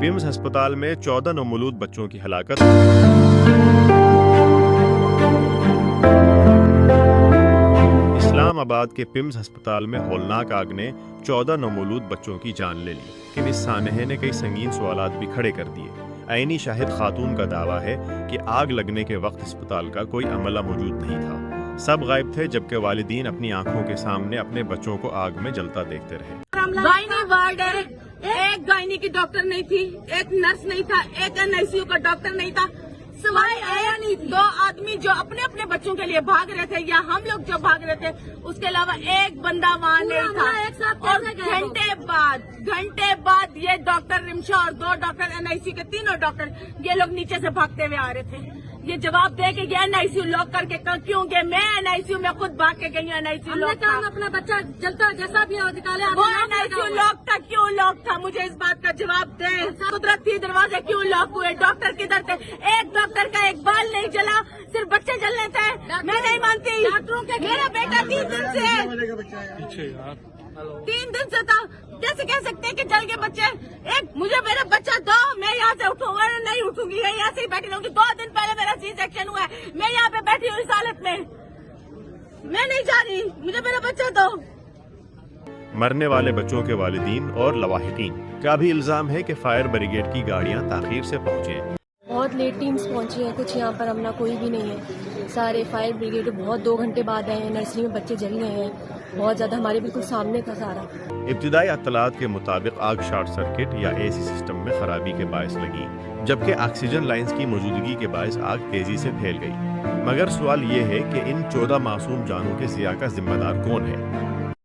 PIMS अस्पताल में 14 नवमौलूद बच्चों की हलाकत। इस्लामाबाद के पिम्स अस्पताल में हौलनाक आग ने 14 नवमौलूद बच्चों की जान ले ली, लेकिन इस सानहे ने कई संगीन सवालात भी खड़े कर दिए। ऐनी शाहिद खातून का दावा है कि आग लगने के वक्त अस्पताल का कोई अमला मौजूद नहीं था। सब गायब थे, जबकि वालिदीन अपनी आंखों के सामने अपने बच्चों को आग में जलता देखते रहे। गायनी वार्ड है, एक गायनी की डॉक्टर नहीं थी, एक नर्स नहीं था, एक एनआईसीयू का डॉक्टर नहीं था, सवाई आया नहीं। 2 आदमी जो अपने अपने बच्चों के लिए भाग रहे थे या हम लोग जो भाग रहे थे, उसके अलावा एक बंदा वहाँ नहीं था। और घंटे बाद ये डॉक्टर रिमशा और 2 डॉक्टर एनआईसीयू के 3 डॉक्टर ये लोग नीचे से भागते हुए आ रहे थे। ये जवाब दे के ये एनआईसीयू लॉक करके क्यों गए? मैं एनआईसीयू में खुद भाग के गई हूँ। एनआईसीयू लॉक था, अपना बच्चा जलता जैसा भी निकाले, वो एनआईसीयू लॉक था। क्यों लॉक था? मुझे इस बात का जवाब दे। कुदरती दरवाजे क्यों लॉक हुए? डॉक्टर किधर थे? एक डॉक्टर का एक बाल नहीं जला, सिर्फ बच्चे जलने थे। मैं नहीं मानती। डॉक्टरों के मेरा बेटा 3 दिन से 3 दिन से था। कैसे कह सकते हैं कि जल के बच्चे? एक मुझे मेरा बच्चा दो, मैं यहाँ से उठूंगा नहीं उठूंगी, यहाँ से ही बैठी रहूंगी। 2 दिन पहले मेरा सी सेक्शन हुआ है, मैं यहाँ पे बैठी हूँ इस हालत में। मैं नहीं जा रही, मुझे मेरा बच्चा दो। मरने वाले बच्चों के वालिदीन और लवाहिकीन का भी इल्जाम है कि फायर ब्रिगेड की गाड़ियां ताखीर से पहुंचे। बहुत लेट टीम्स पहुंची हैं, कुछ यहाँ पर हमला कोई भी नहीं है। सारे फायर ब्रिगेड बहुत 2 घंटे बाद आए हैं। नर्सरी में बच्चे जल गए हैं, बहुत ज़्यादा, हमारे बिल्कुल सामने का सारा। इब्तिदाई इत्तलात के मुताबिक आग शॉर्ट सर्किट या एसी सिस्टम में खराबी के बायस लगी, जबकि ऑक्सीजन लाइंस की मौजूदगी के बायस आग तेजी से फैल गई। मगर सवाल ये है कि इन 14 मासूम जानों के ज़िया का जिम्मेदार कौन है?